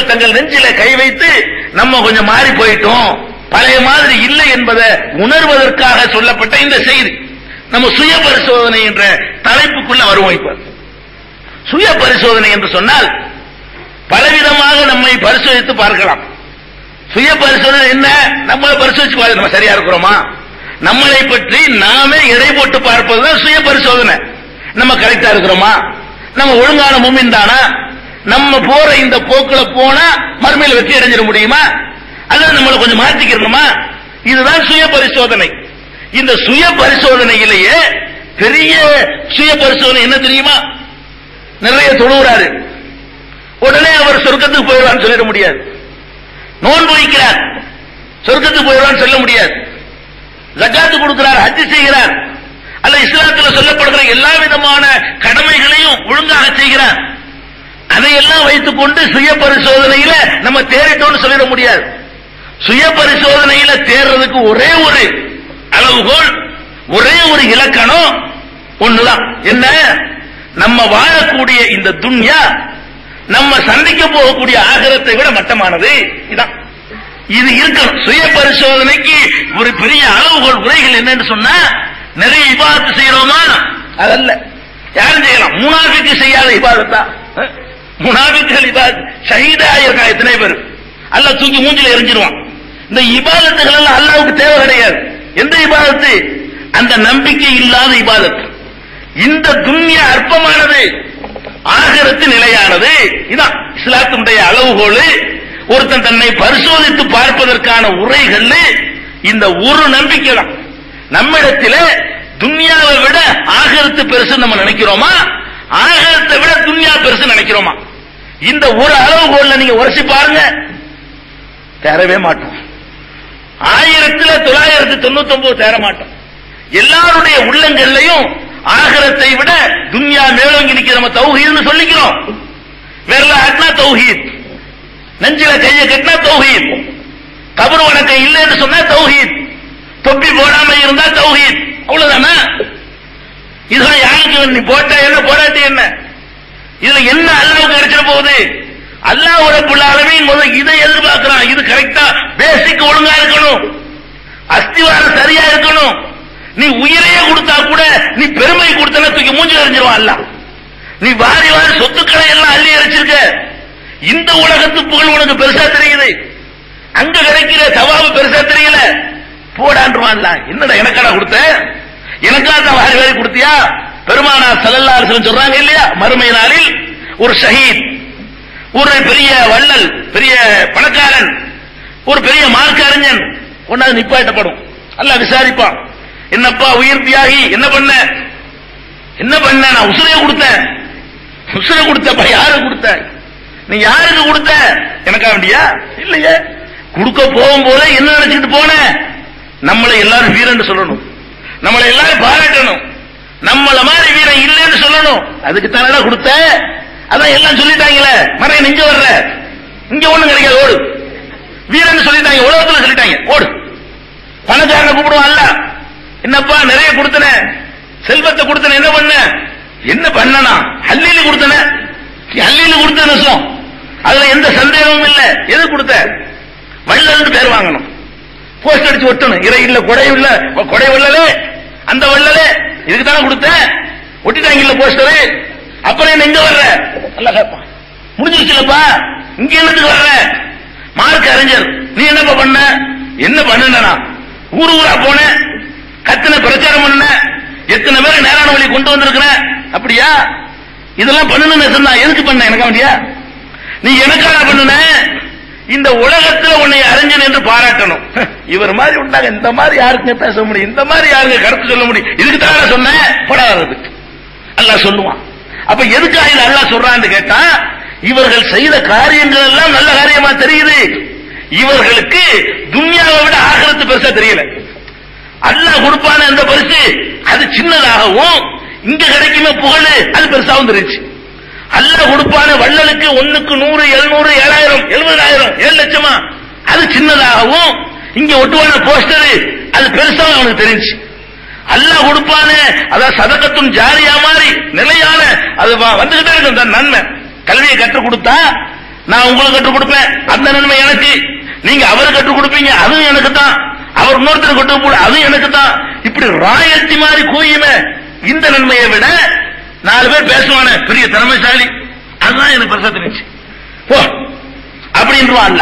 அவர்கள் தங்கள் நெஞ்சில கை வைத்து நம்ம கொஞ்சம் மாறி போயிட்டோம், பழைய மாதிரி இல்லை என்பதை உணர்வதற்காக சொல்லப்பட்ட இந்த செய்தி. நம்ம சுய பரிசோதனை என்ற தலைப்புக்குள்ள வருவோம். இப்ப சுய பரிசோதனை என்று சொன்னால் பலவிதமாக நம்மை பரிசோதித்து பார்க்கலாம். சுய பரிசோதனை என்ன? நம்மளை பரிசோதிச்சு பார்க்க நம்ம சரியா இருக்கிறோமா, நம்மளை பற்றி நாமே எடை போட்டு பார்ப்பதுதான் சுய பரிசோதனை. நம்ம கரெக்டா இருக்கிறோமா, நம்ம ஒழுங்கான முமின் தானா, நம்ம போற இந்த போக்குல போனா மறுமையில் வெற்றி அடைஞ்சிட முடியுமா, அல்லது நம்மளை கொஞ்சம் மாற்றிக்கிறோமா, இதுதான் சுய பரிசோதனை. இந்த சுய பரிசோதனையிலேயே பெரிய சுய பரிசோதனை என்ன தெரியுமா? நிறைய தொழுகிறாரு, உடனே அவர் சொர்க்கத்துக்கு போயிடுவான்னு சொல்லிட முடியாது. நோன்பு வைக்கிறார், சொர்க்கத்துக்கு போயிடுவான்னு சொல்ல முடியாது. ஜகாத்து கொடுக்கிறார், ஹஜ் செய்கிறார், அல்ல இஸ்லாத்தில் சொல்லப்படுகிற எல்லா விதமான கடமைகளையும் ஒழுங்காக செய்கிறார். அதையெல்லாம் வைத்துக் கொண்டு சுய பரிசோதனையில நம்ம தேறிட்டோம்னு சொல்லிட முடியாது. சுய பரிசோதனையில தேர்றதுக்கு ஒரே ஒரு அளவுகோல், ஒரே ஒரு இலக்கணம் ஒண்ணுதான். என்ன? நம்ம வாழக்கூடிய இந்த துன்யா நம்ம சந்திக்க போகக்கூடிய ஆகிரத்தை விட மட்டமானது. இதான் இது இருக்கணும். சுய பரிசோதனைக்கு ஒரு பெரிய அளவுகோல் குறைகள் என்னன்னு சொன்னா, நிறைய இபாதத்து செய்யறோமா? அதல்ல, யாரும் செய்யலாம். முனாஃபிக்கு செய்யாத இபாதத்தா? முனாஃபிக்குகள் இபாதத் ஷஹீதா இருக்கான் எத்தனை பேர், அல்லாஹ் தூக்கி மூஞ்சில எரிஞ்சிருவான். இந்த இபாதத்துகள் எல்லாம் அல்லாஹ்வுக்கு தேவை கிடையாது. எந்த இபாதத்து? அந்த நம்பிக்கை இல்லாத இபாதத்து. இந்த துன்யா அற்பமானது, ஆகிரத்து நிலையானது. இதான் இஸ்லாத்தினுடைய அளவுகோல். ஒருத்தன் தன்னை பரிசோதித்து பார்ப்பதற்கான உரைகள் இந்த ஒரு நம்பிக்கை தான். நம்மிடத்தில் துன்யாவை விட ஆகிரத்து பெருசு நம்ம நினைக்கிறோமா, ஆகிரத்தை விட துன்யா பெருசு நினைக்கிறோமா? இந்த ஒரு அளவுகோல்ல நீங்க உரசி பாருங்க, தேரவே மாட்டோம். 1999 தேர மாட்டோம். எல்லாருடைய உள்ளங்கள்லையும் ஆகிரத்தை விட துன்யா மேலோங்கி நிக்கிற நம்ம தௌஹீத்னு சொல்லிக்கிறோம். விரல ஆட்டினா தௌஹீத், நெஞ்சில கையை கட்டினா தௌஹீத், கபர் வணக்கம் இல்லைன்னு சொன்னா தௌஹீத், தொப்பி போடாம இருந்தா தௌஹீத். அவ்வளவுதானே? இதெல்லாம் யாருக்கு? நீ போட்டா என்ன, போடாட்டி என்ன? இதுல என்ன அல்லாஹ்வுக்கு கிடைச்சிட போகுது? அல்லாஹ் ரப்பல் ஆலமீன் முதல்ல இதை எதிர்பார்க்கிறான். இது கரெக்டா பேசிக் ஒழுங்கா இருக்கணும், அஸ்திவாரம் சரியா இருக்கணும். நீ உயிரையே கொடுத்தா கூட நீ பெருமை கொடுத்தன தூக்கி மூஞ்சி எறிஞ்சிருவான் அல்லாஹ். நீ வாரி வாரி சொத்துக்களை எல்லாம் அள்ளி எறிச்சிருக்க, இந்த உலகத்து புகழ் உனக்கு பெருசா தெரியுது, அங்க கிடைக்கிற சவாபு பெருசா தெரியல, போடான்றான். என்னடா எனக்கடா கொடுத்த, எனக்காக வாரி வாரி கொடுத்தியா? பெருமானார் ஸல்லல்லாஹு அலைஹி வஸல்லம் சொல்றாங்க இல்லையா, மறுமை நாளில் ஒரு ஷஹீத், ஒரு பெரிய வள்ளல், பெரிய பணக்காரன், ஒரு பெரிய மார்க்க அறிஞன் ஒன்னாவது நிப்பாட்டப்படும். அல்லாஹ் விசாரிப்பான், என்னப்பா உயிர் தியாகி, என்ன பண்ண? என்ன பண்ண? நான் உசுரைய கொடுத்தேன். உசுரை கொடுத்தப்பா, யாருக்கு கொடுத்த? நீ யாருக்கு கொடுத்த? எனக்கா வேண்டியா? இல்லையே. கொடுக்க போகும்போது என்ன நினைச்சிட்டு போன? நம்மளை எல்லாரும் வீரன் சொல்லணும், நம்மளை எல்லாரும் பாராட்டணும், நம்மள மாதிரி வீரன் இல்லைன்னு சொல்லணும். அதுக்கு தானடா கொடுத்த. அதான் எல்லாம் சொல்லிட்டாங்களே, மறை நெஞ்ச வர்ற, இங்க ஒண்ணும் கிடைக்காது, ஓடு. வீரன் சொல்லிட்டாங்க, உலகத்துல சொல்லிட்டாங்க, ஓடு. பணக்காரனை கூப்பிடுவான்ல, என்னப்பா நிறைய கொடுத்தன, செல்வத்தை கொடுத்தன, என்ன பண்ண? என்ன பண்ணனா? ஹல்லீலு கொடுத்தன. ஹல்லீலு கொடுத்த நஷ்டம், அதுல எந்த சந்தேகமும் இல்ல. எது கொடுத்த? வள்ளல் பேர் வாங்கணும், போஸ்ட் அடிச்சு ஒட்டணும். இறை இல்ல, கொடை இல்ல, கொடை வள்ளலே, அந்த வள்ளலே, இதுக்கு தானே கொடுத்த. ஒட்டிட்டாங்க இல்ல போஸ்டரு. அப்புறம் என்ன இங்க வர்ற? நல்லா கேட்பான், முடிஞ்சிருச்சுலப்பா, இங்க என்னத்துக்கு வர்ற? மார்க் அறிஞர், நீ என்னப்பா பண்ண? என்ன பண்ணனா? ஊர் ஊரா போன, கத்தின பிரச்சாரம் பண்ண, எத்தனை பேரை நேரான வழி கொண்டு வந்திருக்கிற. அப்படியா? இதெல்லாம் பண்ணணும்னு சொன்னா எதுக்கு பண்ண? எனக்கா வேண்டியா? நீ எனக்காக பண்ணுன. இந்த உலகத்துல உன்னை அறிஞன் என்று பாராட்டணும். இவர் மாதிரி உண்டாங்க, இந்த மாதிரி யாருக்குங்க பேச முடியும், இந்த மாதிரி யாருங்க கருத்து சொல்ல முடியும்? இதுக்கு தான் சொன்னேன், போடாததுக்கு அல்லாஹ் சொல்லுவான். அப்ப எதுக்காக இது அல்லாஹ் சொல்றான்னு கேட்டா, இவர்கள் செய்த காரியங்கள் எல்லாம் நல்ல காரியமா தெரியுது, இவர்களுக்கு துன்யாவை விட ஆகிரத்து பெருசா தெரியல. அல்லாஹ் கொடுப்பான அந்த பரிசு அது சின்னதாகவும், இங்க கிடைக்குமே புகழ் அது பெருசாகவும் தெரிஞ்சு. அல்லாஹ் கொடுப்பான வள்ளலுக்கு 1க்கு 100, 700, 7000, 70000, 7 லட்சமா அது சின்னதாகவும், இங்க ஒட்டுவான போஸ்டர் அது பெருசாக அவனுக்கு தெரிஞ்சு. அல்லாஹ் கொடுப்பான அதான் சதகத்துன் ஜாரியா மாதிரி நிலையான அது வந்துகிட்டே இருக்கும். நன்மை கல்வியை கற்றுக் கொடுத்தா நான் உங்களுக்கு கற்றுக் கொடுப்பேன், அந்த நன்மை எனக்கு. நீங்க அவருக்கு கற்றுக் கொடுப்பீங்க, அதுவும் எனக்கு தான். அவர் இன்னொருத்தர் கற்றுக் போட, அதுவும் எனக்கு தான். இப்படி ராயல்டி மாதிரி கூயுமே. இந்த நன்மையை விட 4 பேர் பேசுவானே பெரிய திறமைசாலி, அதுதான் எனக்கு பெருசா தெரிஞ்சு ஓ அப்படின்றான்.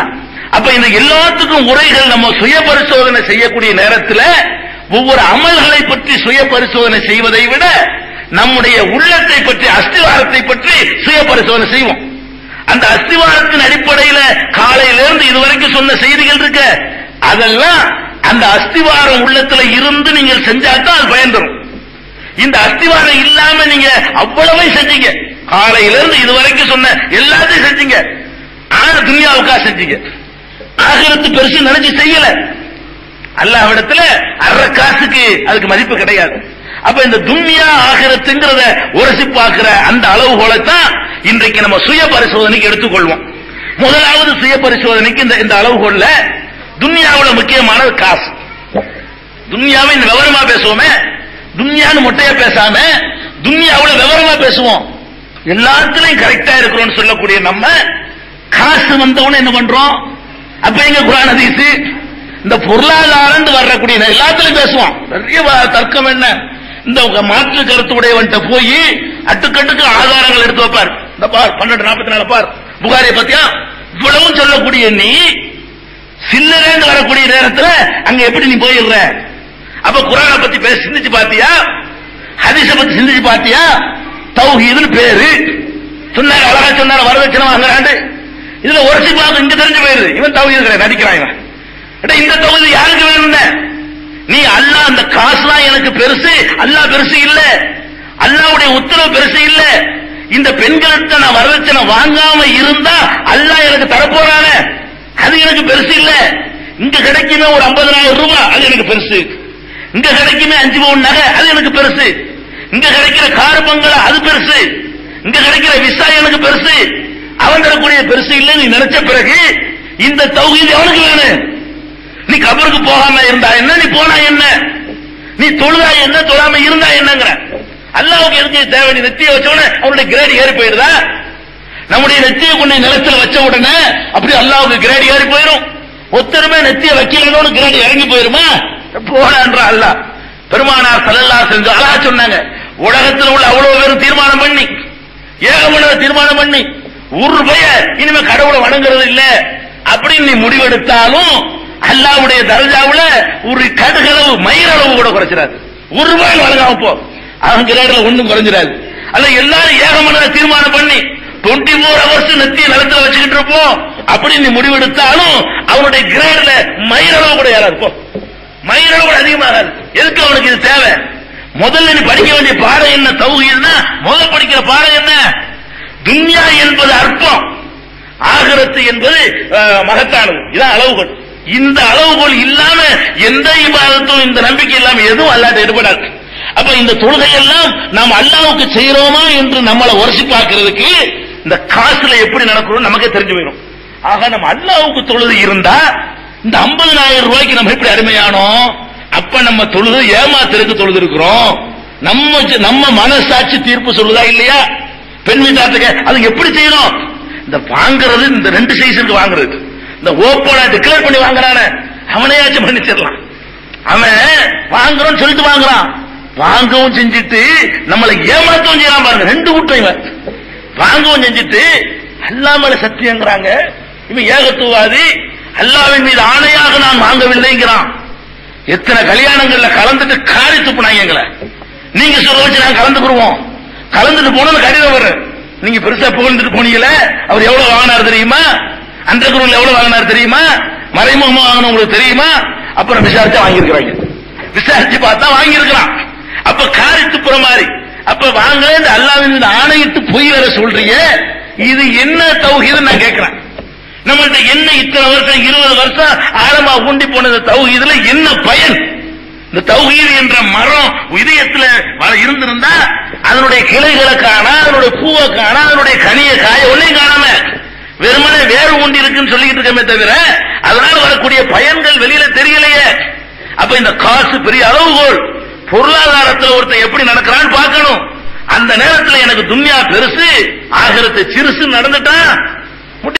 அப்ப இந்த எல்லாத்துக்கும் உரைகள் நம்ம சுய பரிசோதனை செய்யக்கூடிய நேரத்தில் ஒவ்வொரு அமல்களை பற்றி சுய பரிசோதனை செய்வதை விட நம்முடைய உள்ளத்தை பற்றி, அஸ்திவாரத்தை பற்றி சுய பரிசோதனை செய்வோம். அந்த அஸ்திவாரத்தின் அடிப்படையில் காலையிலிருந்து இதுவரைக்கும் சொன்ன செய்திகள் இருக்க, அதெல்லாம் அந்த அஸ்திவாரம் உள்ளத்துல இருந்து நீங்கள் செஞ்சாதான் அது பயன் தரும். இந்த அஸ்திவாரம் இல்லாம நீங்க அவ்வளவு செஞ்சீங்க, காலையிலிருந்து இதுவரைக்கும் சொன்ன எல்லாத்தையும் செஞ்சீங்க, ஆனா துன்யாவுக்காக செஞ்சீங்க, ஆகிரத்து பெருசு நினைச்சு செய்யல. அல்லாஹ்விடத்துல அரை காசுக்கு அதுக்கு மதிப்பு கிடையாது. அப்ப இந்த துன்யா ஆகிரத்துங்கிறத உரசி பார்க்கிற அந்த அளவுகோலைத்தான் இன்றைக்கு நம்ம சுய பரிசோதனைக்கு எடுத்துக்கொள்வோம். முதலாவது சுய பரிசோதனைக்கு இந்த அளவுகோல்ல துன்யாவுல முக்கியமானது காசு. துன்யாவை இந்த விவரமா பேசுவோமே, துன்யான்னு மொட்டையா பேசாம துன்யாவுல விவரமா பேசுவோம். எல்லாத்துலயும் கரெக்டா இருக்கிறோம் சொல்லக்கூடிய நம்ம காசு வந்தவன என்ன பண்றோம்? அப்ப எங்க குர்ஆன் ஹதீஸ் இந்த பொருளாதாரம் வரக்கூடிய எல்லாத்துலயும் பேசுவோம். நிறைய தர்க்கம் என்ன, இந்த மாற்று கருத்து உடையவன்ட்ட போய் அட்டுக்கட்டுக்கு ஆதாரங்கள் எடுத்து வைப்பார். இந்த பார் 12:44 பார் புகாரியை பத்தியா இவ்வளவும் சொல்லக்கூடிய நீ சில்லறைன்னு வரக்கூடிய நேரத்தில் அங்க எப்படி நீ போயிடுற? அப்ப குர்ஆனை பத்தி பேச சிந்திச்சு பாத்தியா? ஹதீஸை பத்தி சிந்திச்சு பாத்தியா? தௌஹீதுன்னு பேரு சொன்னாரு, அழகா சொன்னாரு, வரதட்சணை வாங்குறாண்டு. இதுல ஒரு சிப்பாக்கு இங்க தெரிஞ்சு போயிருது, இவன் தௌஹீது கிடையாது நடிக்கிறான். இவன் இந்த தௌஹீது யாருக்கு வேணும்? நீ அல்லாஹ் அந்த காசுலாம் எனக்கு பெருசு, அல்லாஹ் பெருசு இல்ல, அல்லாஹ்வுடைய உத்தரவு பெருசு இல்ல. இந்த பெண்களுக்கு நான் வரதட்சணை வாங்காம இருந்தா அல்லாஹ் எனக்கு தரப்போறானே, அது எனக்கு பெருசு இல்ல. இங்க கிடைக்குமே ஒரு 50,000 ரூபாய், அது எனக்கு பெருசு. இங்க கிடைக்குமே 5 பவுன் நகை, அது எனக்கு பெருசு. இங்க கிடைக்கிற கார் பங்களா அது பெருசு. இங்க கிடைக்கிற விசா எனக்கு பெருசு. அவன் தரக்கூடிய பெருசு இல்ல நீ நினைச்ச பிறகு இந்த தௌஹீது எவனுக்கு வேணும்? நீ கபருக்கு போகாம இருந்தா என்ன, நீ போனா என்ன, நீ தொழுதா என்ன, தொழாம இருந்தா என்னங்கிற. அல்லாஹ்வுக்கு எதுக்கு தேவை? நீ நெத்தியை வச்ச உடனே அவனுடைய கிரேட் ஏறி போயிடுதா? நம்முடைய நெத்தியை கொண்டு நிலத்தில் வச்ச உடனே அப்படி அல்லாஹ்வுக்கு கிரேட் ஏறி போயிடும். ஒத்தருமே நெத்தியை வைக்கலன்னு கிரேட் இறங்கி போயிருமா? போடான்ற அல்லாஹ் பெருமானார் ஸல்லல்லாஹு அலைஹி வஸல்லம் அல்லாஹ் சொன்னாங்க, உலகத்தில் உள்ள அவ்வளவு பேரும் தீர்மானம் பண்ணி, ஏகமனத தீர்மானம் பண்ணி ஒரு ரூபாய இனிமே கடவுளை வணங்குறது இல்ல அப்படின்னு நீ முடிவெடுத்தாலும் அல்லாஹ்வுடைய தர்ஜாவுல ஒரு கடுகளவு மயிரளவு கூட குறைச்சிடாது. ஒரு ரூபாய் வழங்காம போ, அவன் கிரேட்ல ஒண்ணும் குறைஞ்சிடாது. அல்ல எல்லாரும் ஏகமனத தீர்மானம் பண்ணி 24 hours நெத்திய நிலத்துல வச்சுக்கிட்டு இருப்போம் அப்படின்னு நீ முடிவெடுத்தாலும் அவனுடைய கிரேட்ல மயிரளவு கூட யாரா இருப்போம், மயிரளவு கூட அதிகமாகாது. எதுக்கு அவனுக்கு இது தேவை? முதல்ல நீ படிக்க வேண்டிய பாடம் என்ன? தௌஹீதுனா முதல் படிக்கிற பாடம் என்ன? துன்யா என்பது அற்பம், ஆகிரத்து என்பது மகத்தானது. இதான் அளவுகோல். இந்த அளவுகோல் இல்லாம எந்த இபாதத்தும் இந்த நம்பிக்கை இல்லாம எதுவும் அல்லாஹ்ட்ட ஈடுபடாது. அப்ப இந்த தொழுகை எல்லாம் நாம் அல்லாஹ்வுக்கு செய்யறோமா என்று நம்மளை உரசி பார்க்கிறதுக்கு இந்த காசுல எப்படி நடக்கிறோம் நமக்கே தெரிஞ்சு போயிடும். ஆக நம்ம அல்லாஹ்வுக்கு தொழுது இருந்தா இந்த 50,000 ரூபாய்க்கு நம்ம எப்படி அருமையானோம்? அப்ப நம்ம தொழுது ஏமாத்திற்கு தொழுது இருக்கிறோம். நம்ம மனசாட்சி தீர்ப்பு சொல்லுதா இல்லையா? பெண் வீட்டாத்துக்கு அது எப்படி செய்யணும்? இந்த வாங்குறது இந்த 2 சைஸுக்கு வாங்குறது, இந்த ஓப்பனா டிக்ளேர் பண்ணி வாங்குறானே அவனையாச்சும் பண்ணிச்சிடலாம். அவன் வாங்குறோம்னு சொல்லிட்டு வாங்குறான், வாங்கவும் செஞ்சுட்டு நம்மளை ஏமாத்தவும் செய்யலாம். பாருங்க, 2 கூட்டம். இவன் வாங்கவும் செஞ்சுட்டு அல்லாஹ் மேல சத்தியங்கிறாங்க, இவன் ஏகத்துவாதி, அல்லாஹ்வின் மீது ஆணையாக நான் வாங்கவில்லைங்கிறான். எத்தனை கல்யாணங்கள்ல கலந்துட்டு காரி துப்புனாங்க எங்களை. நீங்க சொல்ல வச்சு நாங்க கலந்துக்குருவோம், கலந்துட்டு போனது கடிதம் வரும். நீங்க பெருசா புகழ்ந்துட்டு போனீங்களே, அவர் எவ்வளவு வாங்கினார் தெரியுமா? அந்த குரூப்ல எவ்வளவு வாங்கினார் தெரியுமா? மறைமுகமா வாங்கின உங்களுக்கு தெரியுமா? அப்புறம் விசாரிச்சா வாங்கியிருக்கிறாங்க, விசாரிச்சு பார்த்தா வாங்கியிருக்கிறான். அப்ப காரி துப்புற மாதிரி. அப்ப வாங்க அல்லாஹ்வின் ஆணையிட்டு பொய் வேற சொல்றீங்க, இது என்ன தௌஹீது நான் கேட்கிறேன். நம்மள்ட்ட என்ன இத்தனை வருஷம் 20 வருஷம் ஆழமா ஊண்டி போனது தௌஹீதுல என்ன பயன்? இந்த தௌஹீது என்ற மரம் இதயத்துல இருந்திருந்தா அதனுடைய கிளைகளை காண, அதனுடைய பூவை காண, அதனுடைய கனியை காய ஒன்னையும் காணாம வெறுமனே வேறு ஊண்டி இருக்குன்னு சொல்லிக்கிட்டு இருக்கமே தவிர அதனால வரக்கூடிய பயன்கள் வெளியில தெரியலையே. அப்ப இந்த காசு பெரிய அளவுகோல். பொருளாதாரத்தில் ஒருத்தன் எப்படி நடக்கிறான்னு பார்க்கணும். அந்த நேரத்தில் எனக்கு துன்யா பெருசு, ஆகிரத்து சிறுசு நடந்துட்டான்